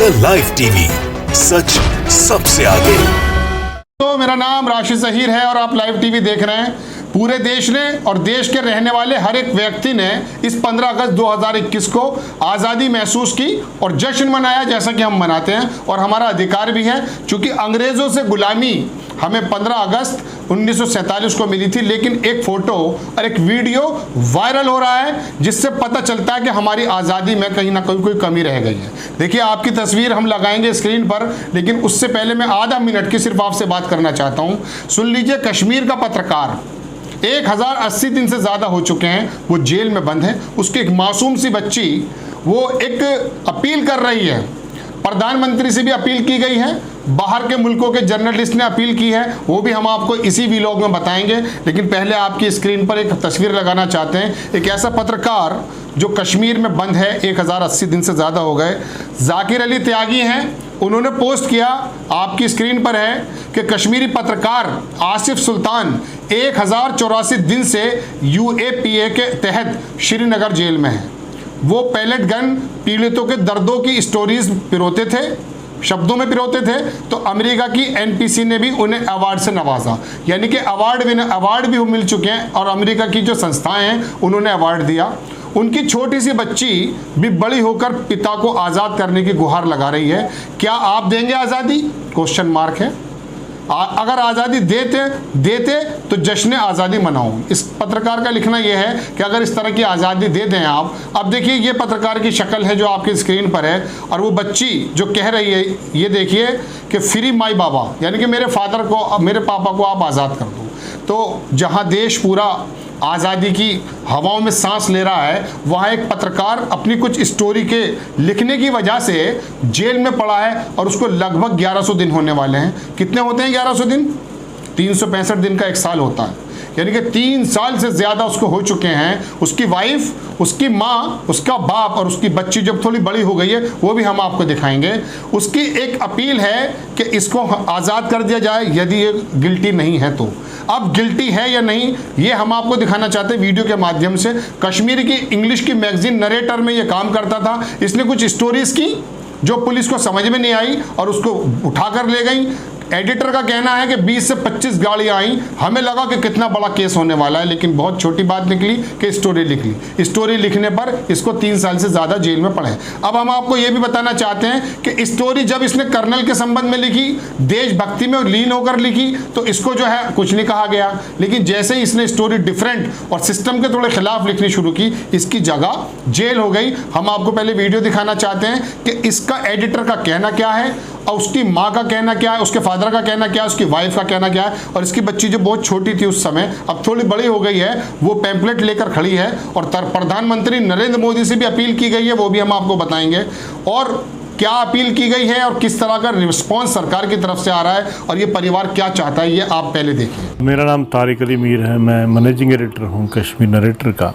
The live TV, सच सबसे आगे। तो मेरा नाम राशिद ज़हीर है और आप लाइव टीवी देख रहे हैं। पूरे देश ने और देश के रहने वाले हर एक व्यक्ति ने इस 15 अगस्त 2021 को आज़ादी महसूस की और जश्न मनाया, जैसा कि हम मनाते हैं और हमारा अधिकार भी है, क्योंकि अंग्रेज़ों से गुलामी हमें 15 अगस्त 1947 को मिली थी। लेकिन एक फ़ोटो और एक वीडियो वायरल हो रहा है जिससे पता चलता है कि हमारी आज़ादी में कहीं ना कहीं कोई कमी रह गई है। देखिए, आपकी तस्वीर हम लगाएंगे स्क्रीन पर, लेकिन उससे पहले मैं आधा मिनट की सिर्फ आपसे बात करना चाहता हूँ। सुन लीजिए, कश्मीर का पत्रकार 1080 दिन से ज़्यादा हो चुके हैं, वो जेल में बंद है। उसकी एक मासूम सी बच्ची वो एक अपील कर रही है, प्रधानमंत्री से भी अपील की गई है, बाहर के मुल्कों के जर्नलिस्ट ने अपील की है, वो भी हम आपको इसी वीलॉग में बताएंगे। लेकिन पहले आपकी स्क्रीन पर एक तस्वीर लगाना चाहते हैं। एक ऐसा पत्रकार जो कश्मीर में बंद है, 1080 दिन से ज़्यादा हो गए, जाकिर अली त्यागी हैं। उन्होंने पोस्ट किया, आपकी स्क्रीन पर है, कि कश्मीरी पत्रकार आसिफ सुल्तान 1084 दिन से UAPA के तहत श्रीनगर जेल में है। वो पैलेट गन पीड़ितों के दर्दों की स्टोरीज पिरोते थे, शब्दों में पिरोते थे। तो अमेरिका की NPC ने भी उन्हें अवार्ड से नवाजा, यानी कि अवार्ड भी मिल चुके हैं और अमेरिका की जो संस्थाएं हैं उन्होंने अवार्ड दिया। उनकी छोटी सी बच्ची भी बड़ी होकर पिता को आज़ाद करने की गुहार लगा रही है। क्या आप देंगे आज़ादी? क्वेश्चन मार्क है। अगर आज़ादी देते तो जश्न आज़ादी मनाओ। इस पत्रकार का लिखना यह है कि अगर इस तरह की आज़ादी दे दें आप। अब देखिए, ये पत्रकार की शक्ल है जो आपकी स्क्रीन पर है, और वो बच्ची जो कह रही है, ये देखिए कि फ्री माई बाबा, यानी कि मेरे पापा को आप आज़ाद कर दो। तो जहाँ देश पूरा आज़ादी की हवाओं में सांस ले रहा है, वहाँ एक पत्रकार अपनी कुछ स्टोरी के लिखने की वजह से जेल में पड़ा है, और उसको लगभग 1100 दिन होने वाले हैं। कितने होते हैं 1100 दिन? 365 दिन का एक साल होता है, यानी कि 3 साल से ज़्यादा उसको हो चुके हैं। उसकी वाइफ, उसकी माँ, उसका बाप और उसकी बच्ची जब थोड़ी बड़ी हो गई है, वो भी हम आपको दिखाएंगे। उसकी एक अपील है कि इसको आज़ाद कर दिया जाए यदि ये गिल्टी नहीं है तो। अब गिल्टी है या नहीं, ये हम आपको दिखाना चाहते हैं वीडियो के माध्यम से। कश्मीर की इंग्लिश की मैगजीन नरेटर में ये काम करता था। इसने कुछ स्टोरीज़ की जो पुलिस को समझ में नहीं आई और उसको उठाकर ले गई। एडिटर का कहना है कि 20 से 25 गाड़ियाँ आई। हमें लगा कि कितना बड़ा केस होने वाला है, लेकिन बहुत छोटी बात निकली कि स्टोरी लिख ली। स्टोरी लिखने पर इसको 3 साल से ज़्यादा जेल में पड़े। अब हम आपको ये भी बताना चाहते हैं कि स्टोरी जब इसने कर्नल के संबंध में लिखी, देशभक्ति में लीन होकर लिखी, तो इसको जो है कुछ नहीं कहा गया। लेकिन जैसे ही इसने स्टोरी डिफरेंट और सिस्टम के थोड़े खिलाफ लिखनी शुरू की, इसकी जगह जेल हो गई। हम आपको पहले वीडियो दिखाना चाहते हैं कि इसका एडिटर का कहना क्या है और उसकी माँ का कहना क्या है, उसके फादर का कहना क्या है, उसकी वाइफ का कहना क्या है। और इसकी बच्ची जो बहुत छोटी थी उस समय, अब थोड़ी बड़ी हो गई है, वो पैम्पलेट लेकर खड़ी है। और प्रधानमंत्री नरेंद्र मोदी से भी अपील की गई है, वो भी हम आपको बताएंगे। और क्या अपील की गई है और किस तरह का रिस्पॉन्स सरकार की तरफ से आ रहा है और ये परिवार क्या चाहता है, ये आप पहले देखिए। मेरा नाम तारिक अली मीर है, मैं मैनेजिंग एडिटर हूँ कश्मीर नरेटर का।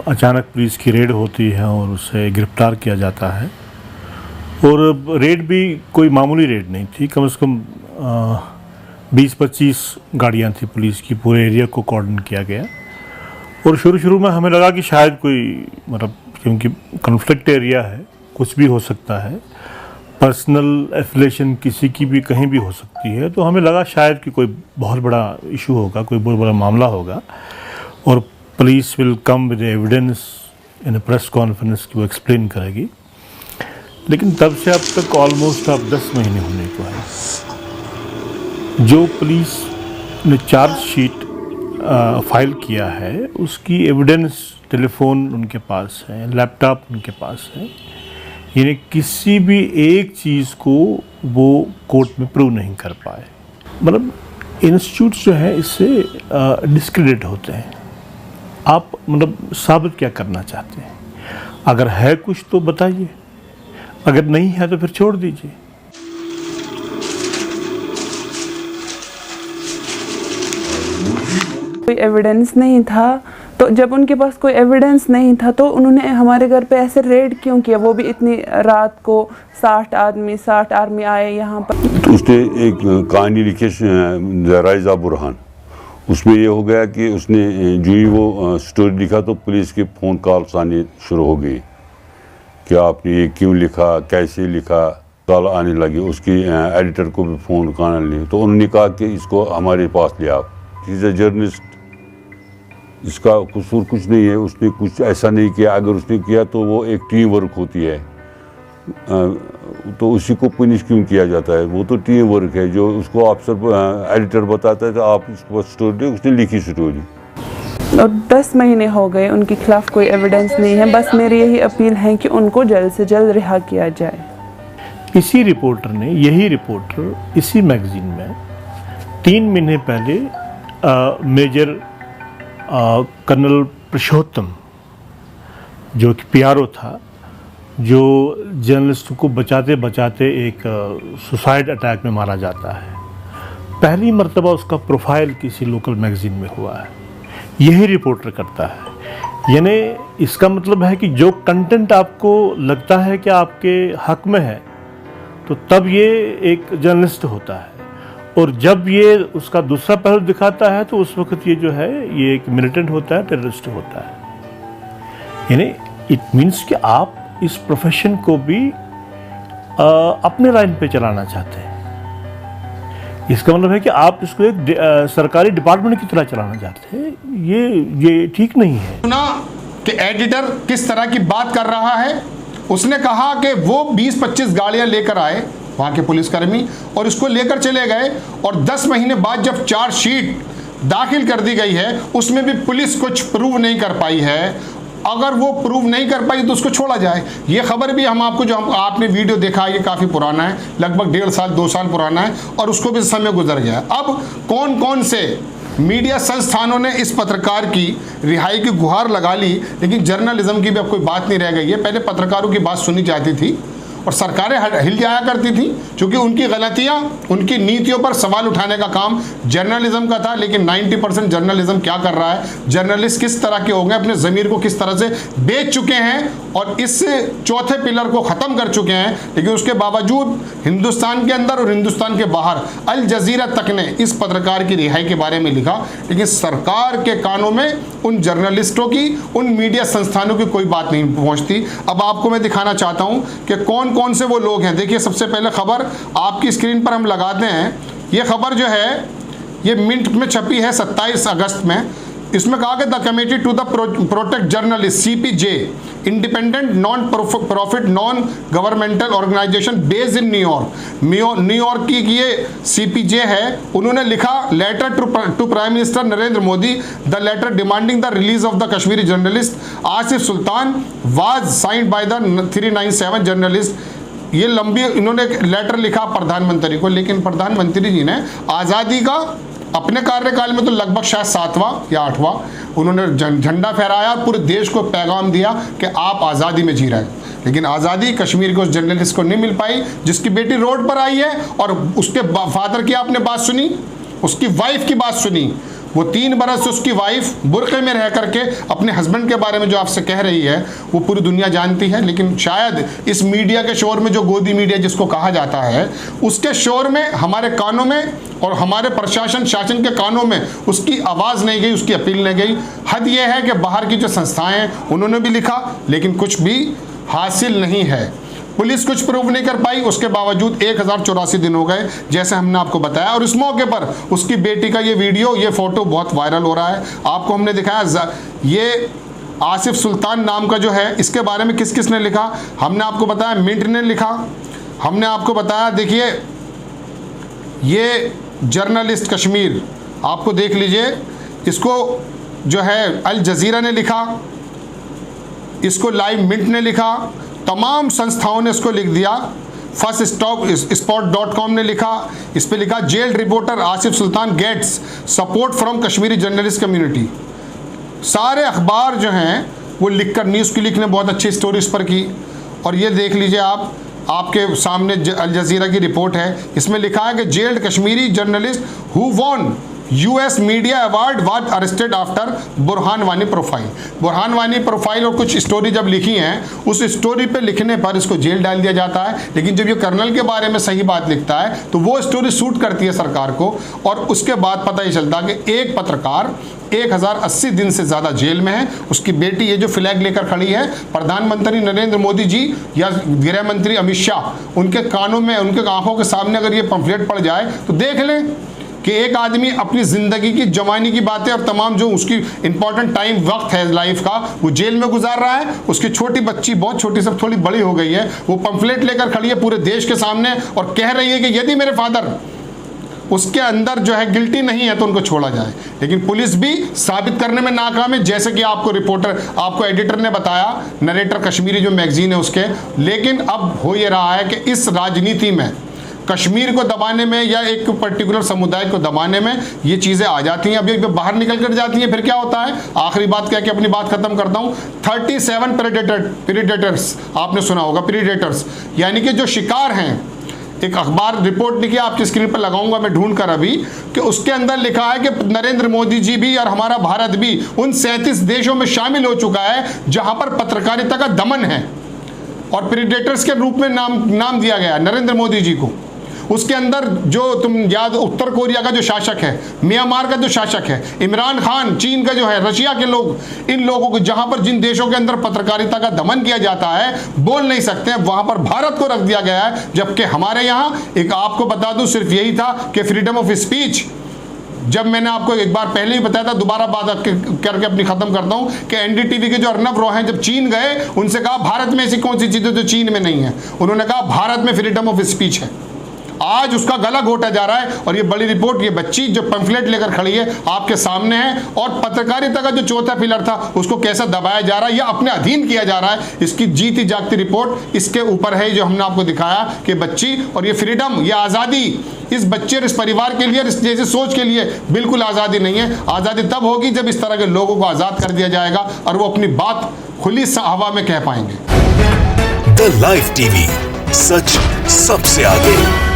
अचानक पुलिस की रेड होती है और उसे गिरफ्तार किया जाता है। और रेड भी कोई मामूली रेड नहीं थी, कम से कम 20-25 गाड़ियाँ थी पुलिस की, पूरे एरिया को कॉर्डन किया गया। और शुरू में हमें लगा कि शायद कोई क्योंकि कॉन्फ्लिक्ट एरिया है, कुछ भी हो सकता है, पर्सनल एफिलिएशन किसी की भी कहीं भी हो सकती है, तो हमें लगा शायद कि कोई बहुत बड़ा इशू होगा, कोई बहुत बड़ा मामला होगा और police will come with evidence in A press conference की वो एक्सप्लेन करेगी। लेकिन तब से अब तक ऑलमोस्ट अब 10 महीने होने को है। जो पुलिस ने चार्जशीट फाइल किया है, उसकी एविडेंस टेलीफोन उनके पास है, लैपटॉप उनके पास है, यानी किसी भी एक चीज़ को वो कोर्ट में प्रूव नहीं कर पाए। मतलब इंस्टीट्यूट्स जो है इससे डिस्क्रेडिट होते हैं। आप साबित क्या करना चाहते हैं? अगर है कुछ तो बताइए, अगर नहीं है तो फिर छोड़ दीजिए। कोई एविडेंस नहीं था, तो जब उनके पास कोई एविडेंस नहीं था तो उन्होंने हमारे घर पे ऐसे रेड क्यों किया? वो भी इतनी रात को 60 आर्मी आए यहाँ पर। तो उसने एक कहानी लिखी द राइज ऑफ बुरहान, उसमें ये हो गया कि उसने जो ही वो स्टोरी लिखा तो पुलिस के फ़ोन कॉल्स आने शुरू हो गई कि आपने ये क्यों लिखा, कैसे लिखा, कॉल आने लगी, उसकी एडिटर को भी फ़ोन करने लगे, तो उन्होंने कहा कि इसको हमारे पास ले आओ, इज़ अ जर्नलिस्ट, इसका कसूर कुछ नहीं है, उसने कुछ ऐसा नहीं किया, अगर उसने किया तो वो एक टीम वर्क होती है, तो उसी को पनिश क्यों किया जाता है? वो तो टीम वर्क है, जो उसको अफसर एडिटर बताता है तो आप इसको स्टोरी, उसने लिखी स्टोरी। और 10 महीने हो गए, उनके खिलाफ कोई एविडेंस नहीं है। बस मेरी यही अपील है कि उनको जल्द से जल्द रिहा किया जाए। इसी रिपोर्टर ने, यही रिपोर्टर इसी मैगजीन में 3 महीने पहले मेजर कर्नल पुरुषोत्तम, जो कि PRO था, जो जर्नलिस्ट को बचाते बचाते एक सुसाइड अटैक में मारा जाता है, पहली मर्तबा उसका प्रोफाइल किसी लोकल मैगजीन में हुआ है, यही रिपोर्टर करता है। यानी इसका मतलब है कि जो कंटेंट आपको लगता है कि आपके हक में है, तो तब ये एक जर्नलिस्ट होता है, और जब ये उसका दूसरा पहलू दिखाता है तो उस वक्त ये जो है ये एक मिलिटेंट होता है, टेररिस्ट होता है। यानी इट मीन्स कि आप इस प्रोफेशन को भी अपने लाइन पे चलाना चाहते हैं। इसका मतलब है कि आप इसको एक सरकारी डिपार्टमेंट की तरह चलाना चाहते हैं। ये ठीक नहीं है। सुना कि एडिटर किस तरह की बात कर रहा है। उसने कहा कि वो 20-25 गाड़ियां लेकर आए वहाँ के पुलिसकर्मी और इसको लेकर चले गए, और 10 महीने बाद जब चार्जशीट दाखिल कर दी गई है उसमें भी पुलिस कुछ प्रूव नहीं कर पाई है। अगर वो प्रूव नहीं कर पाई तो उसको छोड़ा जाए। ये खबर भी हम आपको, जो आपने वीडियो देखा है, ये काफ़ी पुराना है, लगभग 1.5 साल 2 साल पुराना है, और उसको भी समय गुजर गया। अब कौन कौन से मीडिया संस्थानों ने इस पत्रकार की रिहाई की गुहार लगा ली, लेकिन जर्नलिज्म की भी अब कोई बात नहीं रह गई है। पहले पत्रकारों की बात सुनी जाती थी और सरकारें हिल जाया करती थी, क्योंकि उनकी गलतियां, उनकी नीतियों पर सवाल उठाने का काम जर्नलिज्म का था। लेकिन 90% जर्नलिज्म क्या कर रहा है, जर्नलिस्ट किस तरह के हो गए, अपने ज़मीर को किस तरह से बेच चुके हैं और इस चौथे पिलर को ख़त्म कर चुके हैं। लेकिन उसके बावजूद हिंदुस्तान के अंदर और हिंदुस्तान के बाहर अल जजीरा तक ने इस पत्रकार की रिहाई के बारे में लिखा, लेकिन सरकार के कानों में उन जर्नलिस्टों की, उन मीडिया संस्थानों की कोई बात नहीं पहुँचती। अब आपको मैं दिखाना चाहता हूँ कि कौन से वो लोग हैं। देखिए, सबसे पहले खबर आपकी स्क्रीन पर हम लगाते हैं। ये खबर जो है ये मिंट में छपी है 27 अगस्त में। इसमें कहा कि the committee to the protect journalist CPJ, independent non profit non governmental organisation based in New York की ये CPJ है। उन्होंने लिखा letter to prime minister Narendra Modi, the letter demanding the release of the Kashmiri journalist Asif Sultan was signed by the 397 journalist. ये लंबी इन्होंने letter लिखा प्रधानमंत्री को, लेकिन प्रधानमंत्री जी ने आज़ादी का अपने कार्यकाल में तो लगभग शायद 7वां या 8वां उन्होंने झंडा फहराया, पूरे देश को पैगाम दिया कि आप आज़ादी में जी रहे हैं। लेकिन आज़ादी कश्मीर के उस जर्नलिस्ट को नहीं मिल पाई जिसकी बेटी रोड पर आई है, और उसके फादर की आपने बात सुनी, उसकी वाइफ की बात सुनी। वो 3 बरस से उसकी वाइफ बुर्के में रह करके अपने हस्बैंड के बारे में जो आपसे कह रही है वो पूरी दुनिया जानती है। लेकिन शायद इस मीडिया के शोर में, जो गोदी मीडिया जिसको कहा जाता है, उसके शोर में हमारे कानों में और हमारे प्रशासन शासन के कानों में उसकी आवाज़ नहीं गई, उसकी अपील नहीं गई। हद ये है कि बाहर की जो संस्थाएं हैं उन्होंने भी लिखा, लेकिन कुछ भी हासिल नहीं है। पुलिस कुछ प्रूव नहीं कर पाई, उसके बावजूद 1084 दिन हो गए, जैसे हमने आपको बताया। और इस मौके पर उसकी बेटी का ये वीडियो, ये फोटो बहुत वायरल हो रहा है। आपको हमने दिखाया ये आसिफ सुल्तान नाम का जो है, इसके बारे में किस किस ने लिखा, हमने आपको बताया मिंट ने लिखा, हमने आपको बताया। देखिए, ये जर्नलिस्ट कश्मीर, आपको देख लीजिए, इसको जो है अल जजीरा ने लिखा, इसको लाइव मिंट ने लिखा, तमाम संस्थाओं ने इसको लिख दिया। firstspot.com ने लिखा, इस पे लिखा jail reporter Asif Sultan gets support from Kashmiri journalist community. सारे अखबार जो हैं वो लिखकर, न्यूज़ क्लिक ने बहुत अच्छी स्टोरी इस पर की। और ये देख लीजिए आप, आपके सामने अल जजीरा की रिपोर्ट है, इसमें लिखा है कि gelled Kashmiri journalist who won US media award was arrested after Burhan Wani profile. Burhan Wani profile और कुछ स्टोरी जब लिखी हैं, उस स्टोरी पे लिखने पर इसको जेल डाल दिया जाता है। लेकिन जब ये कर्नल के बारे में सही बात लिखता है तो वो स्टोरी सूट करती है सरकार को, और उसके बाद पता ही चलता कि एक पत्रकार 1080 दिन से ज़्यादा जेल में है। उसकी बेटी ये जो फ्लैग लेकर खड़ी है, प्रधानमंत्री नरेंद्र मोदी जी या गृह मंत्री अमित शाह, उनके कानों में, उनके आंखों के सामने अगर ये पंफलेट पड़ जाए तो देख लें कि एक आदमी अपनी ज़िंदगी की, जवानी की बातें और तमाम जो उसकी इंपॉर्टेंट टाइम वक्त है लाइफ का, वो जेल में गुजार रहा है। उसकी छोटी बच्ची, बहुत छोटी, सब थोड़ी बड़ी हो गई है, वो पंफलेट लेकर खड़ी है पूरे देश के सामने और कह रही है कि यदि मेरे फादर उसके अंदर जो है गिल्टी नहीं है तो उनको छोड़ा जाए। लेकिन पुलिस भी साबित करने में नाकाम है, जैसे कि आपको एडिटर ने बताया, नरेटर कश्मीरी जो मैगजीन है उसके। लेकिन अब हो ये रहा है कि इस राजनीति में कश्मीर को दबाने में या एक पर्टिकुलर समुदाय को दबाने में ये चीज़ें आ जाती हैं, अभी बाहर निकल कर जाती हैं। फिर क्या होता है, आखिरी बात कह के अपनी बात खत्म करता हूँ। 37 प्रेडेटर्स, आपने सुना होगा प्रेडेटर्स, यानी कि जो शिकार हैं। एक अखबार रिपोर्ट लिखी, आपकी स्क्रीन पर लगाऊंगा मैं ढूंढ कर अभी, कि उसके अंदर लिखा है कि नरेंद्र मोदी जी भी और हमारा भारत भी उन 37 देशों में शामिल हो चुका है जहां पर पत्रकारिता का दमन है, और प्रेडेटर्स के रूप में नाम दिया गया नरेंद्र मोदी जी को। उसके अंदर जो तुम याद, उत्तर कोरिया का जो शासक है, म्यांमार का जो शासक है, इमरान खान, चीन का जो है, रशिया के लोग, इन लोगों को, जहां पर जिन देशों के अंदर पत्रकारिता का दमन किया जाता है, बोल नहीं सकते हैं, वहां पर भारत को रख दिया गया है। जबकि हमारे यहाँ, एक आपको बता दूं, सिर्फ यही था कि फ्रीडम ऑफ स्पीच। जब मैंने आपको एक बार पहले ही बताया था, दोबारा बात करके अपनी खत्म करता हूं, कि एनडीटीवी के जो अर्नब रॉय हैं, जब चीन गए, उनसे कहा भारत में ऐसी कौन सी चीजें जो चीन में नहीं है, उन्होंने कहा भारत में फ्रीडम ऑफ स्पीच है। आज उसका गला घोटा जा रहा है, और ये बड़ी रिपोर्ट, ये बच्ची जो पंफलेट लेकर खड़ी है आपके सामने है, और पत्रकारिता का जो चौथा पिलर था उसको कैसा दबाया जा रहा है या अपने अधीन किया जा रहा है, इसकी जीती जागती रिपोर्ट इसके ऊपर है, जो हमने आपको दिखाया कि बच्ची, और ये फ्रीडम, ये आज़ादी इस बच्चे और इस परिवार के लिए, इस जैसे सोच के लिए बिल्कुल आज़ादी नहीं है। आज़ादी तब होगी जब इस तरह के लोगों को आज़ाद कर दिया जाएगा और वो अपनी बात खुली हवा में कह पाएंगे। द लाइव टीवी, सच सबसे आगे।